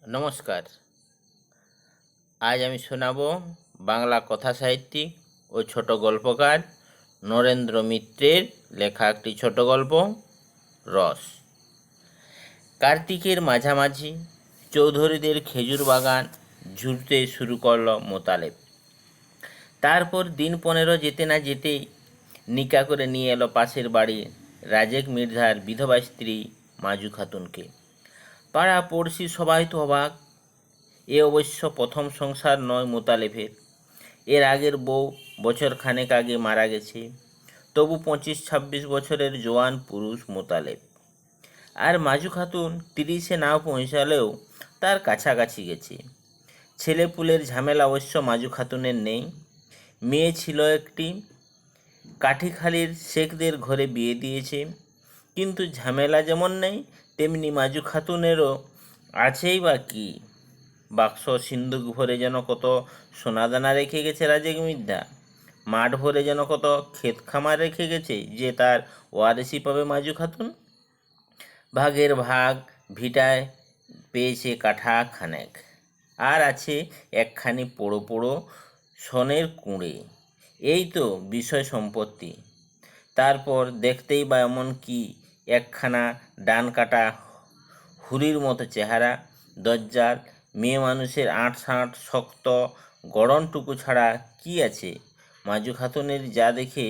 নমস্কার। আজ আমি শোনাব বাংলা কথা সাহিত্যিক ও ছোট গল্পকার নরেন্দ্র মিত্রের লেখা একটি ছোট গল্প রস। কার্তিকের মাঝামাঝি চৌধুরীদের খেজুর বাগান ঝুরতে শুরু করল মোতালেব। তারপর দিন 15 যেতে না যেতেই নিকা করে নিয়ে এলো পাশের বাড়ির রাজেক মির্জার বিধবা স্ত্রী মাজু খাতুনকে। পাড়া পড়শি সবাই তো অবাক। এ অবশ্য প্রথম সংসার নয় মোতালেবের। এর আগের বউ বছর খানেক আগে মারা গেছে। তবু 25-26 বছরের জোয়ান পুরুষ মোতালেব। আর মাজু খাতুন 30-এ না পৌঁছালেও তার কাছাকাছি গেছে। ছেলেপুলের ঝামেলা অবশ্য মাজু খাতুনের নেই। মেয়ে ছিল একটি, কাঠিখালির শেখদের ঘরে বিয়ে দিয়েছে। কিন্তু ঝামেলা যেমন নেই, তেমনি মাজু খাতুনেরও আছেই বা কী। বাক্স সিন্দুক ভরে যেন কত সোনাদানা রেখে গেছে রাজেক মির্জা। মাঠ ভরে যেন কত ক্ষেত খামার রেখে গেছে যে তার ওয়ারিশি পাবে মাজু খাতুন। ভাগের ভাগ ভিটায় পেয়েছে কাঠা খানেক, আর আছে একখানি পোড়ো পোড়ো সনের কুঁড়ে। এই তো বিষয় সম্পত্তি। তারপর দেখতেই বা এমন কি একখানা ডান কাটা হুরির মতো চেহারা, দজ্জাল মেয়ে মানুষের আঁটসাঁট শক্ত গড়নটুকু ছাড়া কি আছে মাজু খাতুনের, যা দেখে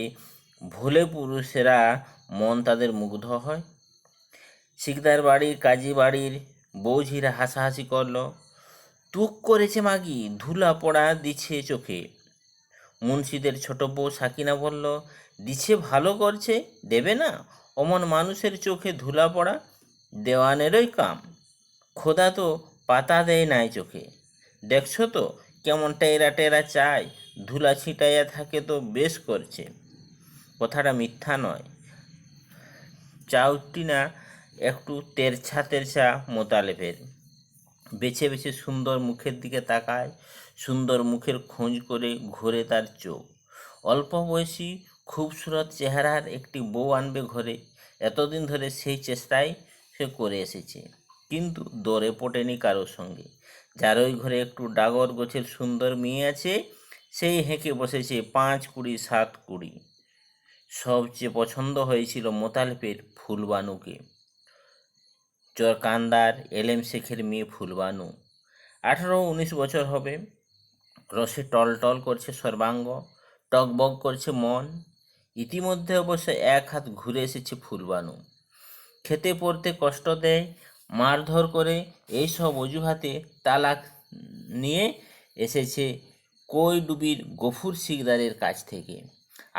ভুলে পুরুষেরা মন তাদের মুগ্ধ হয়। শিকদার বাড়ির কাজী বাড়ির বৌঝিরা হাসাহাসি করল। টুক করেছে মাগি, ধুলা পড়া দিছে চোখে। মুন্সিদের ছোট বউ সাকিনা বলল, দিছে ভালো করছে, দেবে না? অমন মানুষের চোখে ধুলা পড়া দেওয়ানেরই কাম। খোদা তো পাতা দেয় নাই চোখে। দেখছো তো কেমন টেরা টেরা চায়, ধুলা ছিটাইয়া থাকে তো বেশ করছে। কথাটা মিথ্যা নয়। চাউটি না একটু তেরছা তেরছা মোতালেবের। বেছে বেছে সুন্দর মুখের দিকে তাকায়। সুন্দর মুখের খোঁজ করে ঘুরে তার চোখ। অল্প বয়সী খুবসুরত চেহারার একটি বউ আনবে ঘরে, এতদিন ধরে সেই চেষ্টাই সে করে এসেছে, কিন্তু দরে পটেনি কারোর সঙ্গে। যার ওই ঘরে একটু ডাগর গোছের সুন্দর মেয়ে আছে, সেই হেঁকে বসেছে 5-20 7-20। সবচেয়ে পছন্দ হয়েছিল মোতালেবের ফুলবানুকে, চরকান্দার এলেম শেখের মেয়ে ফুলবানু। 18-19 বছর হবে। রসে টলটল করছে সর্বাঙ্গ, টকবক করছে মন। ইতিমধ্যে অবশ্য এক হাত ঘুরে এসেছে ফুলবানু। খেতে পড়তে কষ্ট দেয়, মারধর করে, এইসব অজুহাতে তালাক নিয়ে এসেছে কৈডুবির গফুর শিকদারের কাছ থেকে।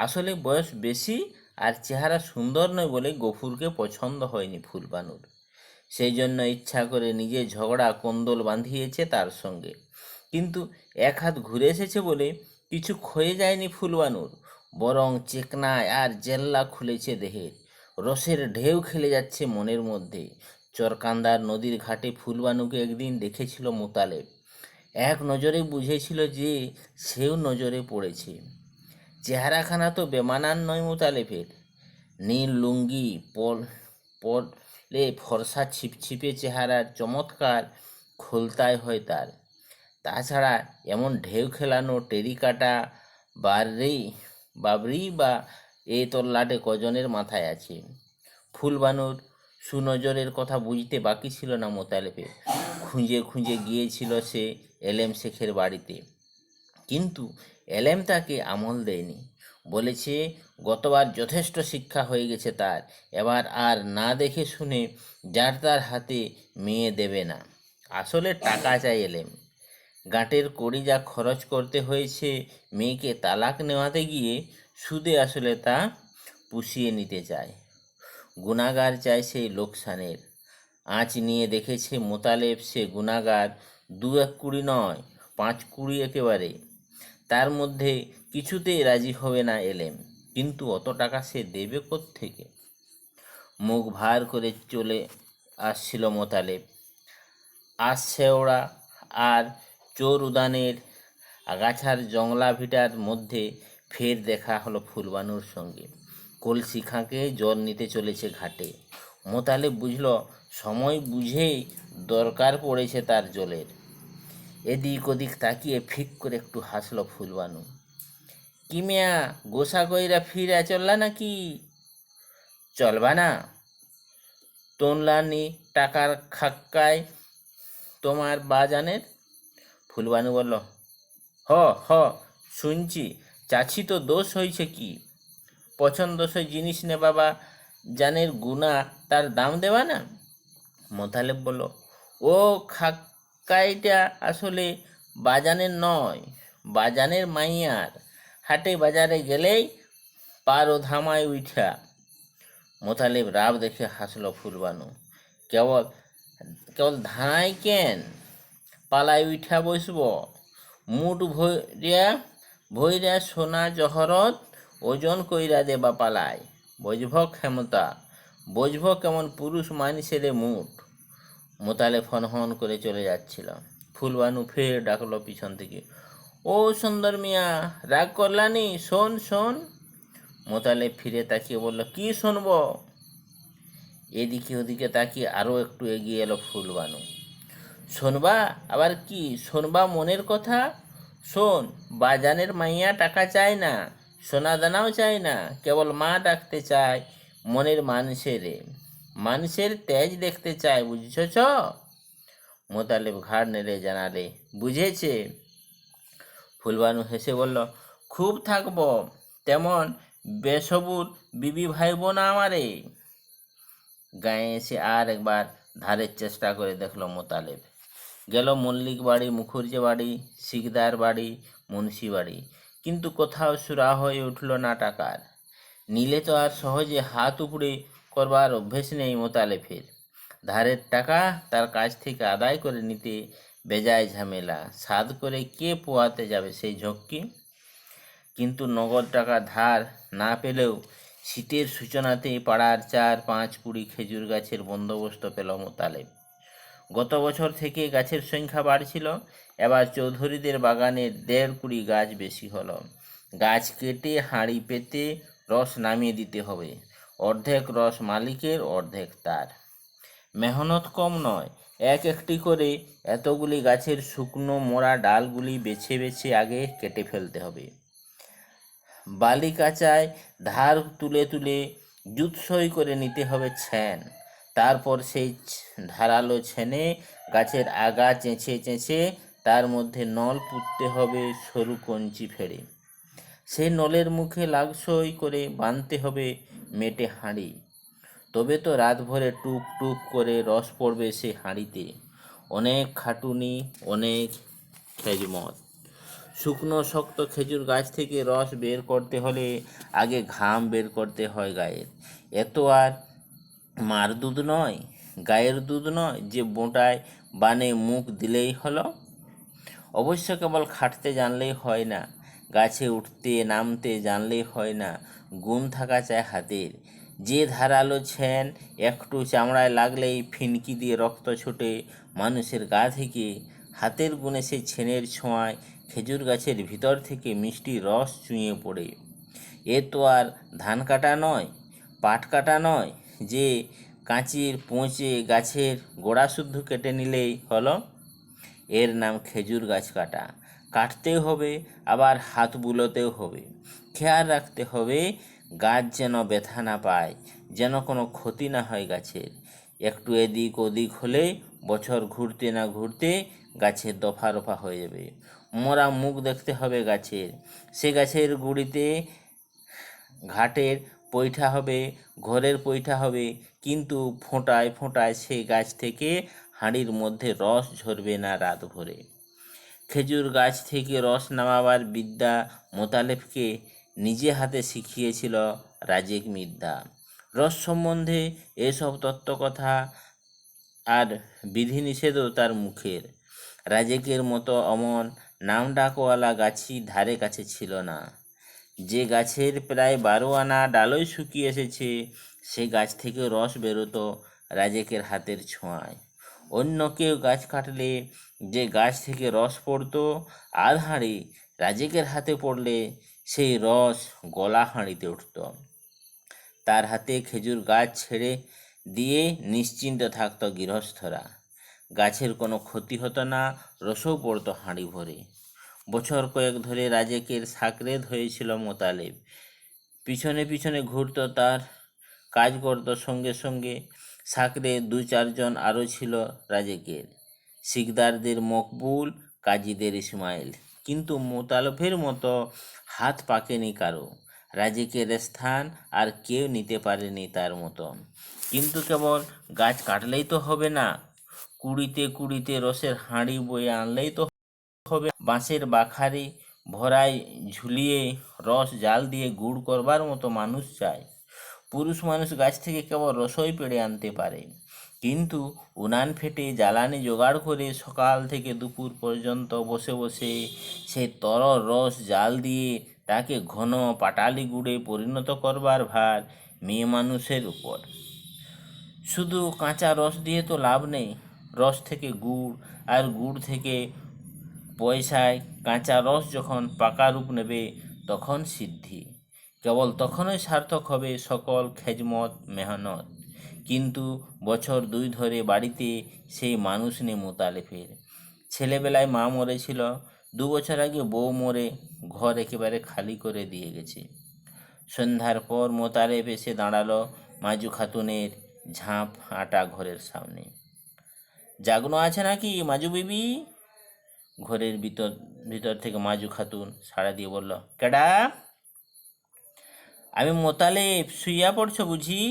আসলে বয়স বেশি আর চেহারা সুন্দর নয় বলে গফুরকে পছন্দ হয়নি ফুলবানুর। সেই জন্য ইচ্ছা করে নিজে ঝগড়া কোন্দল বাঁধিয়েছে তার সঙ্গে। কিন্তু এক হাত ঘুরে এসেছে বলে কিছু ক্ষয়ে যায়নি ফুলবানুর, বরং চেকনায় আর জেল্লা খুলেছে দেহের। রসের ঢেউ খেলে যাচ্ছে মনের মধ্যে। চরকান্দার নদীর ঘাটে ফুলবানুকে একদিন দেখেছিল মোতালেব। এক নজরে বুঝেছিল যে সেও নজরে পড়েছে। চেহারাখানা তো বেমানান নয় মোতালেবের। নীল লুঙ্গি পরলে ফর্সা ছিপছিপে চেহারার চমৎকার খোলতায় হয় তার। তাছাড়া এমন ঢেউ খেলানো টেরিকাটা বাবরি বা এই তল্লাটে কজনের মাথায় আছে? ফুলবানুর সুনজরের কথা বুঝতে বাকি ছিল না মোতালেবের। খুঁজে খুঁজে গিয়েছিল সে এলেম শেখের বাড়িতে, কিন্তু এলেম তাকে আমল দেয়নি। বলেছে গতবার যথেষ্ট শিক্ষা হয়ে গেছে তার, এবার আর না দেখে শুনে যার তার হাতে মেয়ে দেবে না। আসলে টাকা চাই এলেম। গাঁটের কড়ি যা খরচ করতে হয়েছে মেয়েকে তালাক নেওয়াতে গিয়ে, সুদে আসলে তা পুষিয়ে নিতে চায়। গুনাগার চায় সেই লোকসানের। আঁচ নিয়ে দেখেছে মোতালেব সে গুনাগার 2-1 নয়, 5-20 একেবারে। তার মধ্যে কিছুতেই রাজি হবে না এলেম, কিন্তু অত টাকা সে দেবে কোত্থেকে? মুখ ভার করে চলে আসছিল মোতালেব। আশশেওড়া আর চোর উদানের আগাছার জংলা ভিটার মধ্যে ফের দেখা হলো ফুলবানুর সঙ্গে। কলসি খাঁকে জল নিতে চলেছে ঘাটে। মোতালেব বুঝল সময় বুঝেই দরকার পড়েছে তার জলের। এদিক ওদিক তাকিয়ে ফিক করে একটু হাসল ফুলবানু। কি মিয়া, গোসা কইরা ফিরে চললা নাকি? চলবা না? তোনলানি টাকার খাক্কায় তোমার বাজানের? ফুলবানু বলল, হ হ শুনছি, চাচি তো দোষ হয়েছে কি? পছন্দসই জিনিস নে বাবা, জানের গুণা তার দাম দেওয়া না? মোতালেব বলল, ও খাক্কাইটা আসলে বাজানের নয়, বাজানের মাইয়ার। হাটে বাজারে গেলেই পারো ধামায় উঠা। মোতালেব রাব দেখে হাসল ফুলবানু। কেবল কেবল ধানাই কেন, পালায় উঠা বসব। মুঠ ভৈরা সোনা জহরত ওজন কইরা দেবা পালায়। বজভ ক্ষমতা, বজভ কেমন পুরুষ মানুষের মুঠ। মোতালে ফনহন করে চলে যাচ্ছিল। ফুলবানু ফের ডাকলো পিছন থেকে, ও সুন্দর মিয়া, রাগ করলানি? শোন শোন। মোতালে ফিরে তাকিয়ে বলল, কি শুনব? এদিকে ওদিকে তাকিয়ে আরও একটু এগিয়ে এলো ফুলবানু। শোনবা? আবার কি শোনবা? মনের কথা শোন। বাজানের মাইয়া টাকা চায় না, সোনা দানাও চায় না, কেবল মা ডাকতে চায় মনের মানুষেরে। মানুষের তেজ দেখতে চায়, বুঝেছ? মোতালেব ঘাড় নেড়ে জানালে, বুঝেছে। ফুলবানু হেসে বলল, খুব থাকব, তেমন বেসবুর বিবি ভাইব না আমারে। গায়ে এসে আর একবার ধারের চেষ্টা করে দেখল মোতালেব। গেল মল্লিক বাড়ি, মুখুর্জি বাড়ি, শিকদার বাড়ি, মুন্সি বাড়ি, কিন্তু কোথাও সুরা হয়ে উঠল না টাকার। নিলে তো আর সহজে হাত উপড়ে করবার অভ্যেস নেই মোতালেফের। ধারের টাকা তার কাছ থেকে আদায় করে নিতে বেজায় ঝামেলা, সাধ করে কে পোয়াতে যাবে সেই ঝক্কি। কিন্তু নগদ টাকা ধার না পেলেও শীতের সূচনাতেই পাড়ার 4-5 কুড়ি খেজুর গাছের বন্দোবস্ত পেল মোতালেব। গত বছর থেকে গাছের সংখ্যা বাড়ছিল, এবার চৌধুরীদের বাগানের 1.5 গাছ বেশি হলো। গাছ কেটে হাঁড়ি পেতে রস নামিয়ে দিতে হবে, অর্ধেক রস মালিকের, অর্ধেক তার। মেহনত কম নয়, একটি করে এতগুলি গাছের শুকনো মোড়া ডালগুলি বেছে বেছে আগে কেটে ফেলতে হবে। বালি কাঁচায় ধার তুলে তুলে জুৎসই করে নিতে হবে ছ্যান। তারপর সেই ধারালো ছেনে গাছের আগা চেঁচে চেঁচে তার মধ্যে নল পুঁততে হবে সরু কঞ্চি ফেড়ে। সেই নলের মুখে লাগসই করে বাঁধতে হবে মেটে হাঁড়ি। তবে তো রাত ভরে টুক টুক করে রস পড়বে সেই হাঁড়িতে। অনেক খাটুনি, অনেক খেজমত। শুকনো শক্ত খেজুর গাছ থেকে রস বের করতে হলে আগে ঘাম বের করতে হয় গায়ের। এত আর মার দুধ নয়, গায়ের দুধ নয় যে বোঁটায় বানে মুখ দিলেই হলো। অবশ্য কেবল খাটতে জানলেই হয় না, গাছে উঠতে নামতে জানলেই হয় না, গুণ থাকা চায় হাতের। যে ধারালো ছেন একটু চামড়ায় লাগলেই ফিনকি দিয়ে রক্ত ছোটে মানুষের গা থেকে, হাতের গুণে সেই ছেনের ছোঁয়ায় খেজুর গাছের ভিতর থেকে মিষ্টি রস চুঁয়ে পড়ে। এ তো আর ধান কাটা নয়, পাট কাটা নয় যে কাঁচির পৌঁছে গাছের গোড়া শুদ্ধ কেটে নিলেই হলো। এর নাম খেজুর গাছ কাটা। কাটতেও হবে, আবার হাত বুলোতেও হবে। খেয়াল রাখতে হবে গাছ যেন ব্যথা না পায়, যেন কোনো ক্ষতি না হয় গাছের। একটু এদিক ওদিক হলে বছর ঘুরতে না ঘুরতে গাছের দফা রফা হয়ে যাবে। মরা মুখ দেখতে হবে গাছের। সে গাছের গুড়িতে ঘাটের পৈঠা হবে, ঘরের পৈঠা হবে, কিন্তু ফোঁটায় ফোঁটায় সেই গাছ থেকে হাঁড়ির মধ্যে রস ঝরবে না রাত ভরে। খেজুর গাছ থেকে রস নামাবার বিদ্যা মোতালেবকে নিজে হাতে শিখিয়েছিল রাজেক মির্জা। রস সম্বন্ধে এসব তত্ত্বকথা আর বিধিনিষেধও তার মুখের। রাজেকের মতো অমন নামডাকওয়ালা গাছই ধারে কাছে ছিল না। যে গাছের প্রায় 12 আনা ডালই শুকিয়ে এসেছে, সে গাছ থেকে রস বেরোতো রাজেকের হাতের ছোঁয়ায়। অন্য কেউ গাছ কাটলে যে গাছ থেকে রস পড়তো আধ হাঁড়ি, রাজেকের হাতে পড়লে সেই রস গলা হাঁড়িতে উঠত। তার হাতে খেজুর গাছ ছেড়ে দিয়ে নিশ্চিন্ত থাকত গৃহস্থরা। গাছের কোনো ক্ষতি হতো না, রসও পড়তো হাঁড়ি ভরে। বছর কয়েক ধরে রাজেকের সাকরেদ হয়েছিল মোতালেব। পিছনে পিছনে ঘুরতো, তার কাজ করতো সঙ্গে সঙ্গে। সাকরে 2-4 জন আরও ছিল রাজেকের, শিকদারদের মকবুল, কাজীদের ইসমাইল। কিন্তু মোতালেবের মতো হাত পাকেনি কারো। রাজেকের স্থান আর কেউ নিতে পারেনি তার মতো। কিন্তু কেবল গাছ কাটলেই তো হবে না, কুড়িতে কুড়িতে রসের হাঁড়ি বয়ে আনলেই তো হবে। বাঁশের বাখারি ভরায় ঝুলিয়ে রস জাল দিয়ে গুড় করবার মতো মানুষ চাই। পুরুষ মানুষ গাছ থেকে কেবল রসই পেড়ে আনতে পারে, কিন্তু উনান ফেটে জ্বালানি জোগাড় করে সকাল থেকে দুপুর পর্যন্ত বসে বসে সেই তরল রস জাল দিয়ে তাকে ঘন পাটালি গুড়ে পরিণত করবার ভার মেয়ে মানুষের উপর। শুধু কাঁচা রস দিয়ে তো লাভ নেই। রস থেকে গুড়, আর গুড় থেকে পয়সায়। কাঁচা রস যখন পাকা রূপ নেবে তখন সিদ্ধি। কেবল তখনই সার্থক হবে সকল খেজমত মেহনত। কিন্তু বছর 2 ধরে বাড়িতে সেই মানুষ নেই মোতালেফের। ছেলেবেলায় মা মরেছিল, 2 বছর আগে বউ মরে ঘর একেবারে খালি করে দিয়ে গেছে। সন্ধ্যার পর মোতালেব এসে দাঁড়ালো মাজু খাতুনের ঝাঁপ আটা ঘরের সামনে। জাগনো আছে নাকি মাজু বিবি? ঘরের ভিতর থেকে মাজু খাতুন সাড়া দিয়ে বলল, কেডা? আমি মোতালেব। শুইয়া পড়ছ বুঝি?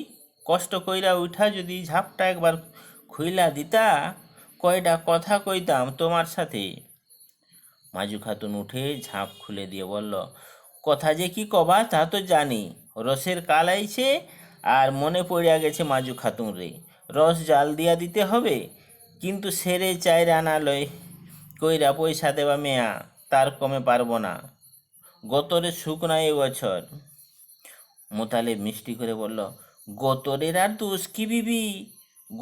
কষ্ট কইরা উঠা যদি ঝাপটা একবার খুইলা দিতা, কয়টা কথা কইতাম তোমার সাথে। মাজু খাতুন উঠে ঝাঁপ খুলে দিয়ে বলল, কথা যে কি কবা তা তো জানি। রসের কাল আইছে আর মনে পড়িয়া গেছে মাজু খাতুন রে, রস জাল দিয়া দিতে হবে। কিন্তু সেরে 4 আনা লই কইরা পয়সা দেবা মেয়া, তার কমে পারবো না। গতরে সুখ নাই এবছর। মোতালেব মিষ্টি করে বলল, গতরের আর দোষ কি বিবি?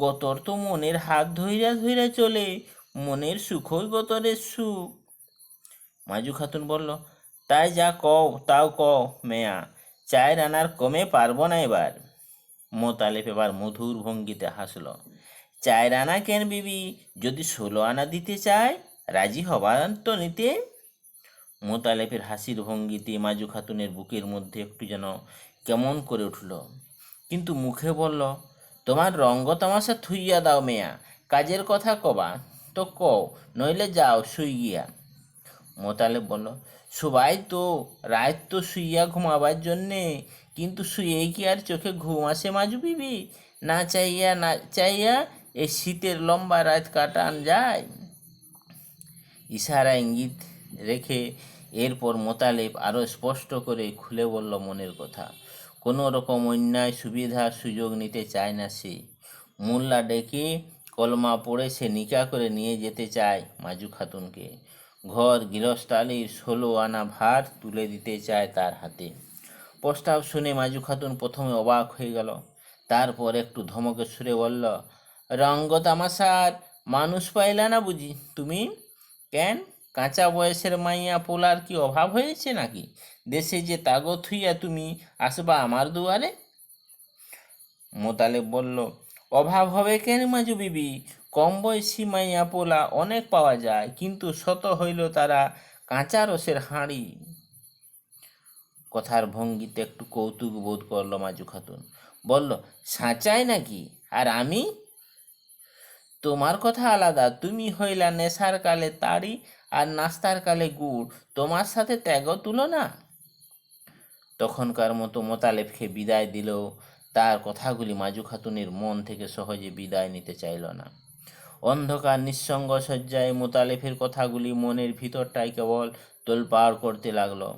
গতর তো মনের হাত ধইরা ধইরা চলে, মনের সুখই গতরের সুখ। মাজু খাতুন বলল, তাই যা কও তাও কও মেয়া, 4 আনার কমে পারবো না এবার। মোতালেব এবার মধুর ভঙ্গিতে হাসল। 4 আনা কেন বিবি? যদি 16 আনা দিতে চায়, রাজি হবান তো নিতে? মোতালেবের হাসির ভঙ্গিতে মাজু খাতুনের বুকের মধ্যে একটু যেন কেমন করে উঠল, কিন্তু মুখে বলল, তোমার রঙ্গ তামাশা থুইয়া দাও মেয়া, কাজের কথা কবা তো কও, নইলে যাও শুই গিয়া। মোতালেব বলল, সবাই তো রাত তো শুইয়া ঘুমাবার জন্যে, কিন্তু শুয়েই কি আর চোখে ঘুম আসে মাজু বিবি? না চাইয়া এই শীতের লম্বা রাত কাটান যায়? ইশারা ইঙ্গিত রেখে এরপর মোতালেব আরও স্পষ্ট করে খুলে বলল মনের কথা। কোনো রকম অন্যায় সুবিধা সুযোগ নিতে চায় না সে। মোল্লা ডেকে কলমা পড়ে সে নিকা করে নিয়ে যেতে চায় মাজু খাতুনকে। ঘর গৃহস্থালির 16 আনা ভার তুলে দিতে চায় তার হাতে। প্রস্তাব শুনে মাজু খাতুন প্রথমে অবাক হয়ে গেল, তারপর একটু ধমকে সুরে বলল, রঙ্গ তামাশার মানুষ পাইলা না বুঝি তুমি? কেন, কাঁচা বয়সের মাইয়া পোলার কি অভাব হয়েছে নাকি? দেশে যে তাগত হইয়া তুমি আসবা আমার দুয়ারে? মোতালেব বলল, অভাব হবে কেন মাজু বিবি? কম বয়সী মাইয়া পোলা অনেক পাওয়া যায়, কিন্তু শত হইল তারা কাঁচা রসের হাঁড়ি। কথার ভঙ্গিতে একটু কৌতুক বোধ করল মাজু খাতুন। বলল, সাঁচাই নাকি? আর আমি? তোমার কথা আলাদা, তুমি হইলা নেশার কালে তাড়ি আর নাস্তার কালে গুড়, তোমার সাথে ত্যাগও তুলনা। তখনকার মতো মোতালেবকে বিদায় দিলেও তার কথাগুলি মাজু খাতুনের মন থেকে সহজে বিদায় নিতে চাইল না। অন্ধকার নিঃসঙ্গ শয্যায় মোতালেফের কথাগুলি মনের ভিতরটাই কেবল তোলপাড় করতে লাগলো।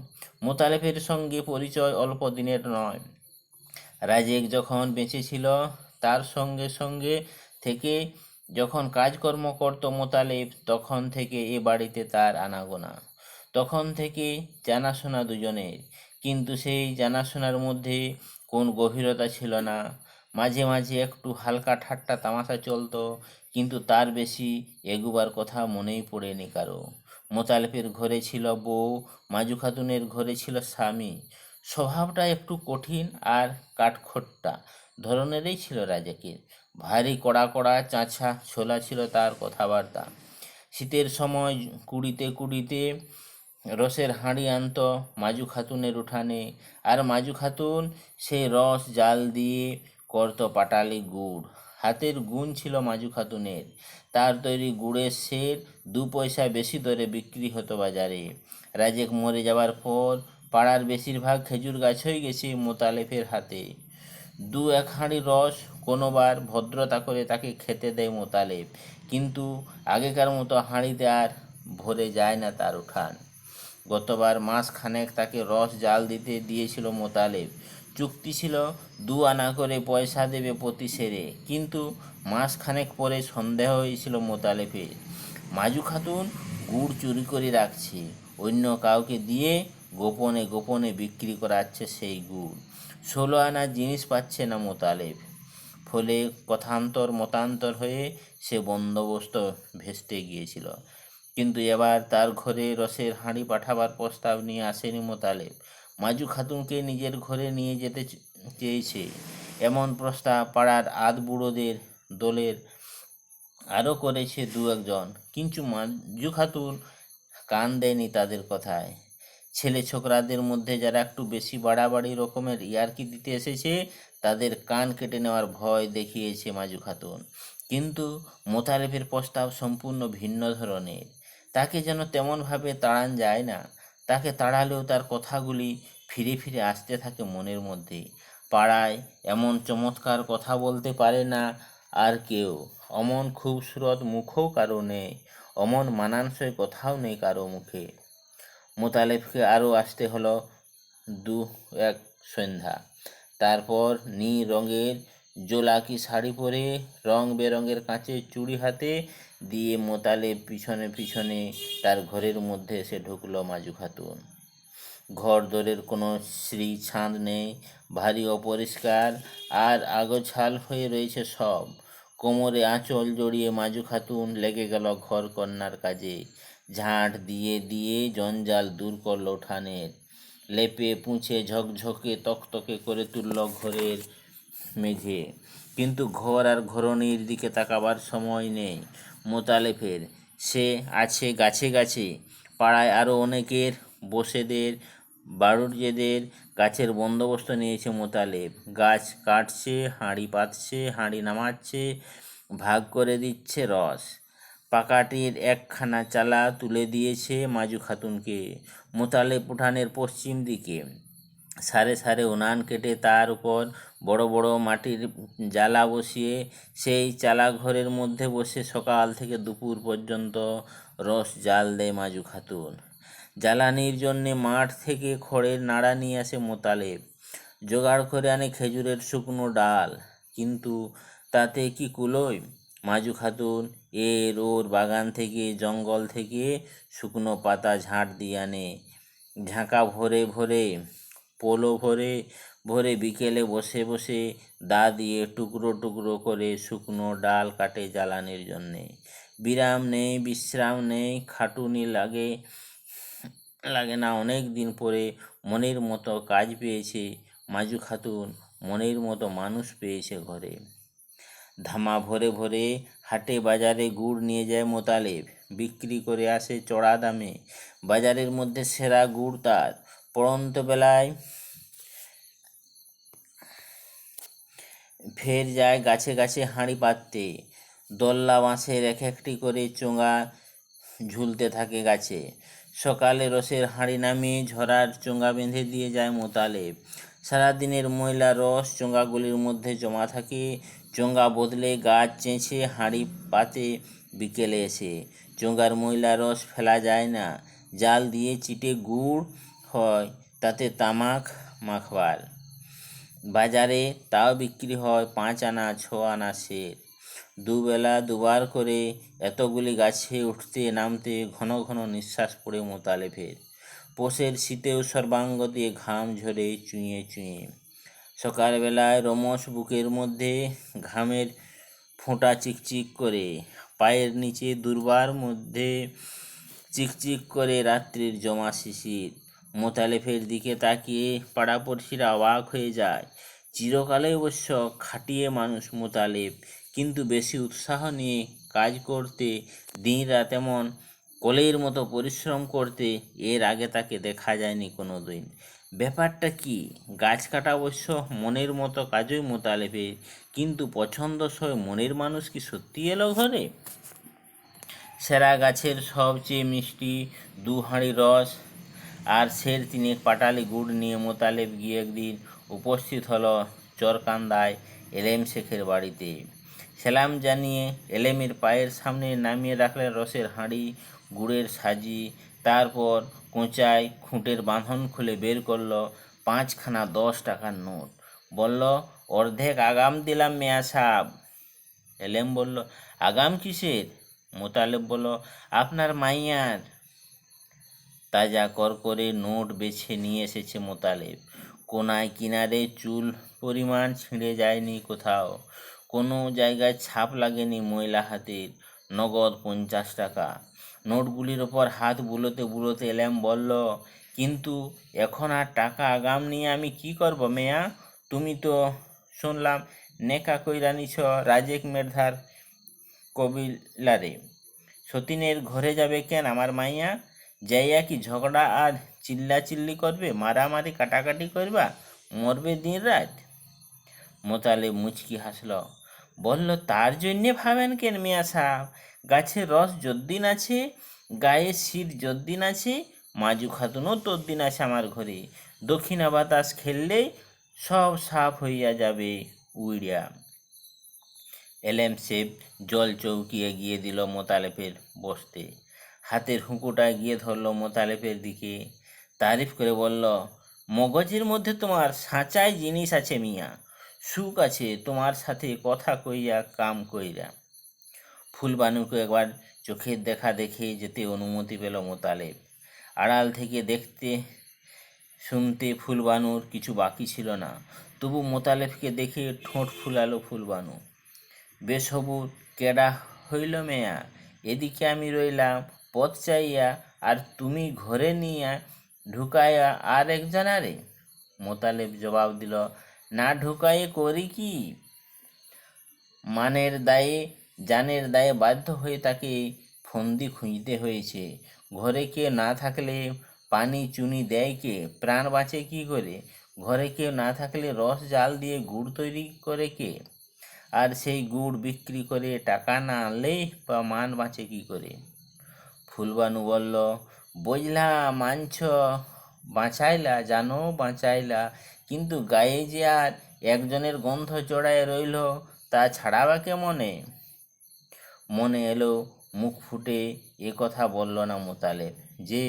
মোতালেফের সঙ্গে পরিচয় অল্প দিনের নয়। রাজেক যখন বেঁচে ছিল, তার সঙ্গে সঙ্গে থেকে যখন কাজকর্ম করত মোতালেব, তখন থেকে এ বাড়িতে তার আনাগোনা। তখন থেকে জানাশোনা দুজনের, কিন্তু সেই জানাশোনার মধ্যে কোন গভীরতা ছিল না। মাঝে মাঝে একটু হালকা ঠাট্টা তামাশা চলতো, কিন্তু তার বেশি এগুবার কথা মনেই পড়েনি কারো। মোতালেবের ঘরে ছিল বউ, মাজু খাতুনের ঘরে ছিল স্বামী। স্বভাবটা একটু কঠিন আর কাঠখোট্টা ধরনেরই ছিল রাজাকের। ভারী কড়া কড়া চাঁচা ছোলা ছিল তার কথাবার্তা। শীতের সময় কুড়িতে কুড়িতে রসের হাঁড়ি আনত মাজু খাতুনের উঠানে, আর মাজু খাতুন সেই রস জাল দিয়ে করত পাটালি গুড়। হাতের গুণ ছিল মাজু খাতুনের। তার তৈরি গুড়ের সের 2 পয়সা বেশি দরে বিক্রি হতো বাজারে। রাজেক মরে যাওয়ার পর পাড়ার বেশিরভাগ খেজুর গাছই গেছে মোতালেফের হাতে। 2-1 হাঁড়ি রস কোনোবার ভদ্রতা করে তাকে খেতে দেয় মোতালেব, কিন্তু আগেকার মতো হাঁড়িতে আর ভরে যায় না তার উঠান। গতবার মাস খানেক তাকে রস জাল দিতে দিয়েছিল মোতালেব। চুক্তি ছিল 2 আনা করে পয়সা দেবে প্রতি সেরে, কিন্তু মাস খানেক পরে সন্দেহ হয়েছিল মোতালেবের। মাজু খাতুন গুড় চুরি করে রাখছে, অন্য কাউকে দিয়ে গোপনে গোপনে বিক্রি করাচ্ছে সেই গুড়। 16 আনার জিনিস পাচ্ছে না মোতালেব। ফলে কথান্তর মতান্তর হয়ে সে বন্দোবস্ত ভেস্তে গিয়েছিল। কিন্তু এবার তার ঘরে রসের হাঁড়ি পাঠাবার প্রস্তাব নিয়ে আসেনি মোতালেব। মাজু খাতুনকে নিজের ঘরে নিয়ে যেতে চেয়েছে, এমন প্রস্তাব পাড়ার আধবুড়োদের দলের আরও করেছে 2-1 জন, কিন্তু মাজু খাতুন কান দেয়নি তাদের কথায়। ছেলে ছোকরাদের মধ্যে যারা একটু বেশি বাড়াবাড়ি রকমের ইয়ার্কি দিতে এসেছে, তাদের কান কেটে নেওয়ার ভয় দেখিয়েছে মাজু খাতুন। কিন্তু মোতালেবের প্রস্তাব সম্পূর্ণ ভিন্ন ধরনের। তাকে যেন তেমনভাবে তাড়ান যায় না। তাকে তাড়ালেও তার কথাগুলি ফিরে ফিরে আসতে থাকে মনের মধ্যে। পাড়ায় এমন চমৎকার কথা বলতে পারে না আর কেউ, অমন খুবসুরত মুখও কারো নেই, অমন মানানসই কথাও নেই কারো মুখে। মোতালেবকে আরও আসতে হলো 2-1 সন্ধ্যা। তারপর রঙের জোলাকি শাড়ি পরে রং বেরঙের কাঁচের চুড়ি হাতে দিয়ে মোতালেব পিছনে পিছনে তার ঘরের মধ্যে এসে ঢুকলো মাজু খাতুন। ঘর দরের কোনো শ্রী ছাঁদ নেই, ভারী অপরিষ্কার আর আগোছাল হয়ে রয়েছে সব। কোমরে আঁচল জড়িয়ে মাজু খাতুন লেগে গেল ঘর কন্যার কাজে। ঝাঁট দিয়ে দিয়ে জঞ্জাল দূর করল উঠানের। লেপে পুঁছে ঝকঝকে তকতকে করে তুলল ঘরের মেঝে। কিন্তু ঘর আর ঘরণীর দিকে তাকাবার সময় নেই মোতালেফের। সে আছে গাছে গাছে। পাড়ায় আরও অনেকের বসেদের বাড়ুর্যেদের গাছের বন্দোবস্ত নিয়েছে মোতালেব। গাছ কাটছে, হাঁড়ি পাতছে, হাঁড়ি নামাচ্ছে, ভাগ করে দিচ্ছে রস। পাকাটির একখানা চালা তুলে দিয়েছে মাজু খাতুনকে। মোতালেব উঠানের পশ্চিম দিকে সারে সারে উনান কেটে তার উপর বড় বড় মাটির জালা বসিয়ে সেই চালা ঘরের মধ্যে বসে সকাল থেকে দুপুর পর্যন্ত রস জাল দেয় মাজু খাতুন। জ্বালানির জন্যে মাঠ থেকে খড়ের নাড়া নিয়ে আসে মোতালেব। জোগাড় করে আনে খেজুরের শুকনো ডাল, কিন্তু তাতে কি কুলোয়? মাজু খাতুন এর ওর বাগান থেকে জঙ্গল থেকে শুকনো পাতা ঝাঁট দিয়ে আনে। ঝাঁকা ভরে ভরে পোলো ভরে ভরে বিকেলে বসে বসে দা দিয়ে টুকরো টুকরো করে শুকনো ডাল কাটে জ্বালানির জন্যে। বিরাম নেই, বিশ্রাম নেই, খাটুনি লাগে না। অনেক দিন পরে মনের মতো কাজ পেয়েছে মাজু খাতুন, মনের মতো মানুষ পেয়েছে ঘরে। ধামা ভরে ভরে হাটে বাজারে গুড় নিয়ে যায় মোতালেব, বিক্রি করে আসে চড়া দামে। বাজারের মধ্যে সেরা গুড় তার। পড়ন্ত বেলায় ফের যায় গাছে গাছে হাঁড়ি পাততে। দল্লা বাঁশের এক একটি করে চোঙা ঝুলতে থাকে গাছে। সকালে রসের হাঁড়ি নামিয়ে ঝরার চোঙা বেঁধে দিয়ে যায় মোতালেব। সারাদিনের ময়লা রস চোঙাগুলির মধ্যে জমা থাকে। চোঙা বদলে গাছ চেঁচে হাঁড়ি পাতে বিকেলে এসে। চোঙার ময়লা রস ফেলা যায় না, জাল দিয়ে চিটে গুড় হয়, তাতে তামাক মাখবার। বাজারে তাও বিক্রি হয় 5 আনা 6 আনা সের। দুবেলা দুবার করে এতগুলি গাছে উঠতে নামতে ঘন ঘন নিঃশ্বাস পড়ে মোতালেবের। পোষের শীতেও সর্বাঙ্গ দিয়ে ঘাম ঝরে চুঁয়ে চুঁয়ে। সকালবেলায় রমস বুকের মধ্যে ঘামের ফোঁটা চিকচিক করে, পায়ের নিচে দুর্বার মধ্যে চিকচিক করে রাত্রির জমা শিশির। মোতালেবের দিকে তাকিয়ে পাড়াপড়শিরা অবাক হয়ে যায়। চিরকালে অবশ্য খাটিয়ে মানুষ মোতালেব, কিন্তু বেশি উৎসাহ নিয়ে কাজ করতে, দিনরাত এমন কলের মতো পরিশ্রম করতে এর আগে তাকে দেখা যায়নি কোনো দিন। ব্যাপারটা কি? গাছ কাটা অবশ্য মনের মতো কাজই মোতালেবের, কিন্তু পছন্দসই মনের মানুষ কি সত্যি এলো ঘরে? সেরা গাছের সবচেয়ে মিষ্টি 2 হাঁড়ি রস আর সের 3 পাটালি গুড় নিয়ে মোতালেব গিয়ে একদিন উপস্থিত হলো চরকান্দায় এলেম শেখের বাড়িতে। সেলাম জানিয়ে এলেমের পায়ের সামনে নামিয়ে রাখলেন রসের হাঁড়ি, গুড়ের সাজি। তারপর কোঁচায় খুঁটের বাঁধন খুলে বের করলো 5খানা 10 টাকার নোট। বলল, অর্ধেক আগাম দিলাম মেয়া সাব। এলেম বলল, আগাম কিসের? মোতালেব বলল, আপনার মাইয়ার। তাজা করকরে নোট বেছে নিয়ে এসেছে মোতালেব। কোনায় কিনারে চুল পরিমাণ ছিঁড়ে যায়নি কোথাও, কোনো জায়গায় ছাপ লাগেনি ময়লা হাতের। নগদ 50 টাকা। নোটগুলির ওপর হাত বুলোতে বুলোতে এলেম বলল, কিন্তু এখন আর টাকা আগাম নিয়ে আমি কি করব মেয়া? তুমি তো শুনলাম নেকা কইরা নিছ রাজেক মেধার কবিলারে। সতীনের ঘরে যাবে কেন আমার মাইয়া? যাইয়া কি ঝগড়া আর চিল্লাচিল্লি করবে, মারামারি কাটাকাটি করবা, মরবে দিন রাত? মোতালেব মুচকি হাসল, বলল, তার জন্যে ভাবেন কেন মিয়া সাহেব? গাছের রস যদ্দিন আছে, গায়ে শীত যদ্দিন আছে, মাজু খাতুনও তদ্দিন আছে আমার ঘরে। দক্ষিণা বাতাস খেললেই সব সাফ হইয়া যাবে উইড়িয়া। এলেম সেব জল চৌকি এগিয়ে দিল মোতালেবের বসতে। হাতের হুঁকোটা গিয়ে ধরল মোতালেবের দিকে। তারিফ করে বলল, মগজের মধ্যে তোমার সাঁচাই জিনিস আছে মিয়া। সুখ আছে তোমার সাথে কথা কইয়া কাম কইরা। ফুলবানুকে একবার চোখের দেখা দেখে যেতে অনুমতি পেল মোতালেব। আড়াল থেকে দেখতে শুনতে ফুলবানুর কিছু বাকি ছিল না। তবু মোতালেবকে দেখে ঠোঁট ফুলালো ফুলবানু। বেসবুর কেডা হইল মেয়া? এদিকে আমি রইলাম পথ চাইয়া, আর তুমি ঘরে নিয়া ঢুকাইয়া আর একজনারে। মোতালেব জবাব দিল, না ঢুকাইয়ে করি কি? মানের দায়ে জানের দায়ে বাধ্য হয়ে তাকে ফন্দি খুঁজতে হয়েছে। ঘরে কেউ না থাকলে পানি চুনি দেয় কে? প্রাণ বাঁচে কি করে? ঘরে কেউ না থাকলে রস জাল দিয়ে গুড় তৈরি করে কে? আর সেই গুড় বিক্রি করে টাকা না আনলে বা মান বাঁচে কি করে? ফুলবানু বলল, বুঝলা মানছ, বাঁচাইলা জানো বাঁচাইলা, কিন্তু গায়ে যে আর একজনের গন্ধ চড়ায় রইল, তা ছাড়াবা কেমনে? মনে এলো মুখ ফুটে এ কথা বলল না মোতালেব, যে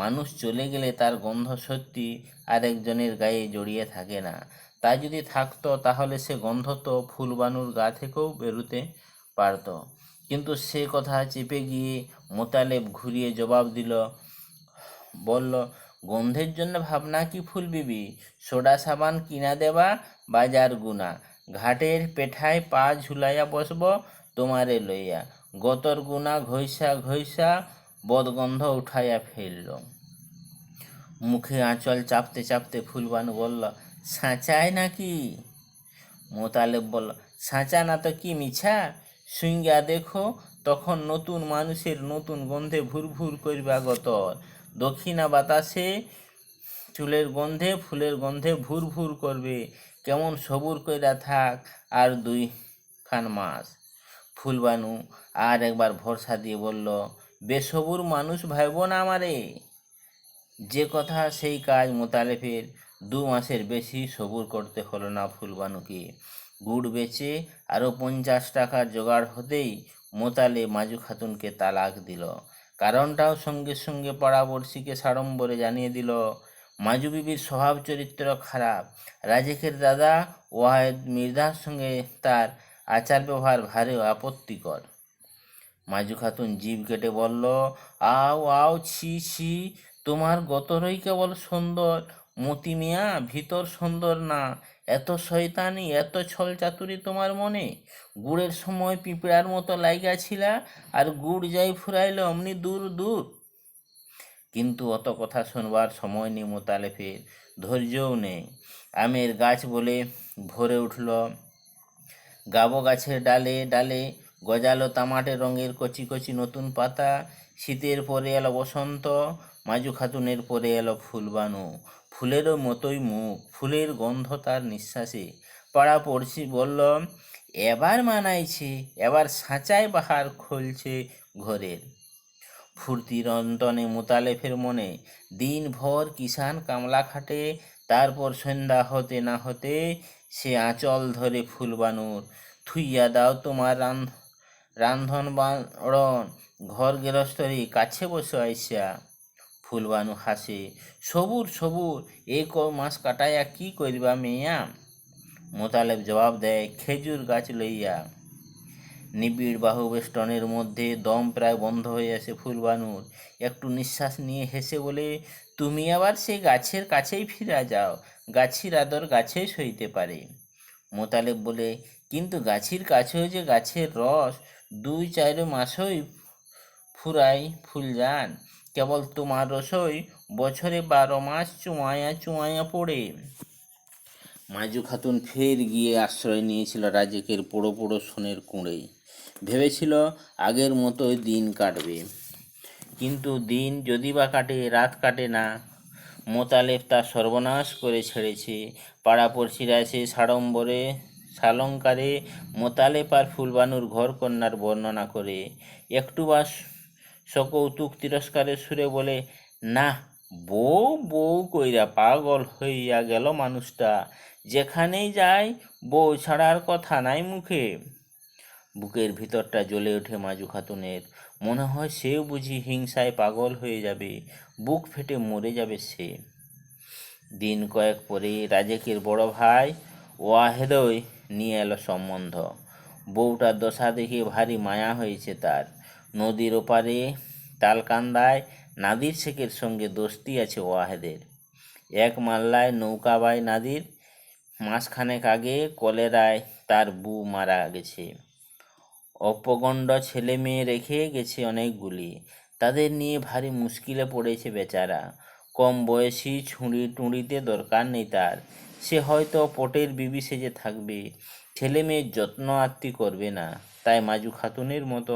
মানুষ চলে গেলে তার গন্ধ সত্যি আর একজনের গায়ে জড়িয়ে থাকে না। তা যদি থাকতো তাহলে সে গন্ধ তো ফুলবানুর গা থেকেও বেরোতে পারত। কিন্তু সে কথা চেপে গিয়ে মোতালেব ঘুরিয়ে জবাব দিল, বলল, গন্ধের জন্য ভাবনা কি ফুল বিবি? সোডা সাবান কিনা দেবা, বাজার গুনা, ঘাটের পেঠায় পা ঝুলাইয়া বসব তোমারে লইয়া। গতর গুনা ঘইসা ঘইসা বদগন্ধ উঠাইয়া ফেলল। মুখে আঁচল চাপতে চাপতে ফুলবানু বলল, সাঁচায় নাকি? মোতালেব বলল, সাঁচা না তো কি মিছা? সুইঙ্গা দেখো, তখন নতুন মানুষের নতুন গন্ধে ভুরভুর করিবা গতর। দক্ষিণা বাতাসে চুলের গন্ধে ফুলের গন্ধে ভুর ভুর করবে। কেমন সবুর কইরা থাক আর 2 খান মাস। ফুলবানু আর একবার ভরসা দিয়ে বলল, বেসবুর মানুষ ভাইব না আমারে। যে কথা সেই কাজ। মোতালেবের 2 মাসের বেশি সবুর করতে হলো না ফুলবানুকে। গুড় বেচে আরও 50 টাকার জোগাড় হতেই মোতালেব মাজু খাতুনকে তালাক দিল। কারণটাও সঙ্গে সঙ্গে পাড়াপড়শিকে সাড়ম্বরে জানিয়ে দিল। মাজু বিবির স্বভাব চরিত্র খারাপ। রাজেকের দাদা ওয়াহেদ মির্জার সঙ্গে তার আচার ব্যবহার ভারী আপত্তিকর। মাজু খাতুন জিভ কেটে বলল, আও আও, ছি ছি, তোমার গতরই কেবল সুন্দর, মতি মিয়া ভিতর সুন্দর না। এত শয়তানি এত ছল চাতুরি তোমার মনে? গুড়ের সময় পিঁপড়ার মতো লাইগাছিলা, আর গুড় যাই ফুরাইল অমনি দূর দূর। কিন্তু অত কথা শুনবার সময় নেই মোতালেবের, ধৈর্যও নেই। আমের গাছ বলে ভরে উঠল গাবো গাছের ডালে ডালে গজালো তামাটে রঙের কচি কচি নতুন পাতা। শীতের পরে এলো বসন্ত, মাজু খাতুনের পরে এলো ফুলবানু। ফুলেরও মতোই মুখ, ফুলের গন্ধ তার নিঃশ্বাসে। পাড়া পড়শি বলল, এবার মানাইছে, এবার সাঁচায় বাহার খুলছে ঘরের। ফুর্তির অন্তনে মোতালেফের মনে। দিনভর কিষান কামলা খাটে, তারপর সন্ধ্যা হতে না হতে সে আঁচল ধরে ফুলবানুর। থুইয়া দাও তোমার রান্ধন বাড়ন, ঘর গৃহস্থরী কাছে বসে আইসা। ফুলবানু হাসে, সবুর সবুর, এই মাস কাটাইয়া কি করিবা মেয়া? মোতালেব জবাব দেয়, খেজুর গাছ লইয়া। নিবিড় বাহুবেষ্টনের মধ্যে দম প্রায় বন্ধ হয়ে আসে ফুলবানুর। একটু নিঃশ্বাস নিয়ে হেসে বলে, তুমি আবার সেই গাছের কাছেই ফিরে যাও, গাছির আদর গাছেই সইতে পারে। মোতালেব বলে, কিন্তু গাছির কাছেও যে গাছের রস 2-4 মাসই ফুরাই ফুলজান, কেবল তোমার রসই বছরে 12 মাস চুমায়া চুমায়া পড়ে। মাজু খাতুন ফের গিয়ে আশ্রয় নিয়েছিল রাজেকের পোড়ো পোড়ো সোনের কুঁড়ে। ভেবেছিল আগের মতোই দিন কাটবে, কিন্তু দিন যদি বা কাটে, রাত কাটে না। মোতালেব তা সর্বনাশ করে ছেড়েছে। পাড়াপড়শিরা এসে সাড়ম্বরে সালঙ্কারে মোতালেব আর ফুলবানুর ঘর কন্যার বর্ণনা করে। একটু বা সকৌতুক তিরস্কারের সুরে বলে, না, বউ বউ কইরা পাগল হইয়া গেল মানুষটা, যেখানেই যায় বউ ছাড়ার কথা নাই মুখে। বুকের ভিতরটা জ্বলে ওঠে মাজু খাতুনের। মনে হয় সেও বুঝি হিংসায় পাগল হয়ে যাবে, বুক ফেটে মরে যাবে সে। দিন কয়েক পরে রাজেকের বড় ভাই ওয়াহেদই নিয়ে এলো সম্বন্ধ। বউটার দশা দেখে ভারী মায়া হয়েছে তার। নদীর ওপারে তালকান্দায় নাদির শেখের সঙ্গে দোস্তি আছে ওয়াহেদের। এক মাল্লায় নৌকা বায় নাদির। মাসখানেক আগে কলেরায় তার বউ মারা গেছে। অপগণ্ড ছেলে মেয়ে রেখে গেছে অনেকগুলি। তাদের নিয়ে ভারী মুশকিলে পড়েছে বেচারা। কম বয়সী ছুঁড়ি টুঁড়িতে দরকার নেই তার। সে হয়তো পটের বিবি সেজে থাকবে, ছেলে মেয়ের যত্ন আত্তি করবে না। তাই মাজু খাতুনের মতো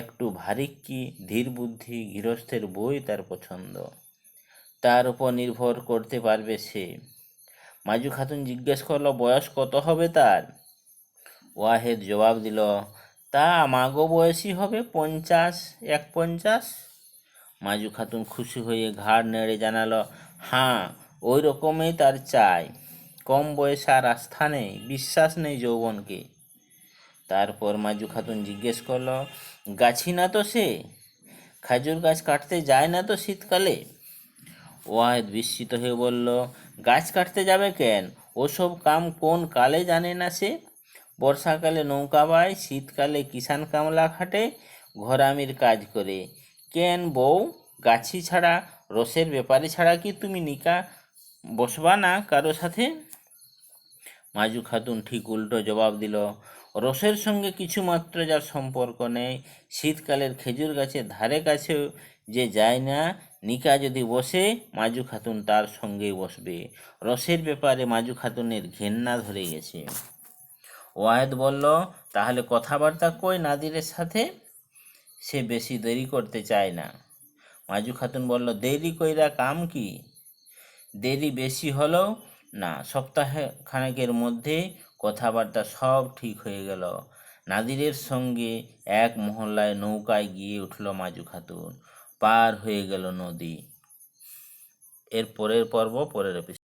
একটু ভারিক্কি ধীর বুদ্ধি গৃহস্থের বই তার পছন্দ। তার উপর নির্ভর করতে পারবে সে। মাজু খাতুন জিজ্ঞেস করলো, বয়স কত হবে তার? ওয়াহেদ জবাব দিল, তা আমাগো বয়সী হবে 50-51। মাজু খাতুন খুশি হয়ে ঘাড় নেড়ে জানালো, হ্যাঁ, ওই রকমই তার চাই। কম বয়সে আর আস্থা নেই, বিশ্বাস নেই যৌবনকে। তারপর মাজু খাতুন জিজ্ঞেস করলো, গাছি না তো সে? খেজুর গাছ কাটতে যায় না তো শীতকালে? ওয়াহেদ বিস্মিত হয়ে বলল, গাছ কাটতে যাবে কেন? ওসব কাম কোন কালে জানে না সে? বর্ষাকালে নৌকা বায়, শীতকালে কিষান কামলা খাটে, ঘরামির কাজ করে। কেন বউ, গাছি ছাড়া, রসের ব্যাপারী ছাড়া কি তুমি নিকা বসবা না কারো সাথে? মাজু খাতুন ঠিক উল্টো জবাব দিল, রসের সঙ্গে কিছুমাত্র যার সম্পর্ক নেই, শীতকালের খেজুর গাছের ধারে কাছেও যে যায় না, নিকা যদি বসে মাজু খাতুন তার সঙ্গেই বসবে। রসের ব্যাপারে মাজু খাতুনের ঘেন্না ধরে গেছে। ওয়াহেদ বলল, তাহলে কথাবার্তা কই নাদিরের সাথে? সে বেশি দেরি করতে চায় না। মাজু খাতুন বলল, দেরি কইরা কাম কি? দেরি বেশি হলো না, সপ্তাহে খানেকের মধ্যে কথাবার্তা সব ঠিক হয়ে গেল। নাদিরের সঙ্গে এক মহল্লায় নৌকায় গিয়ে উঠল মাজু খাতুন। পার হয়ে গেল নদী। এর পরের পর্ব পরের এপিসোড।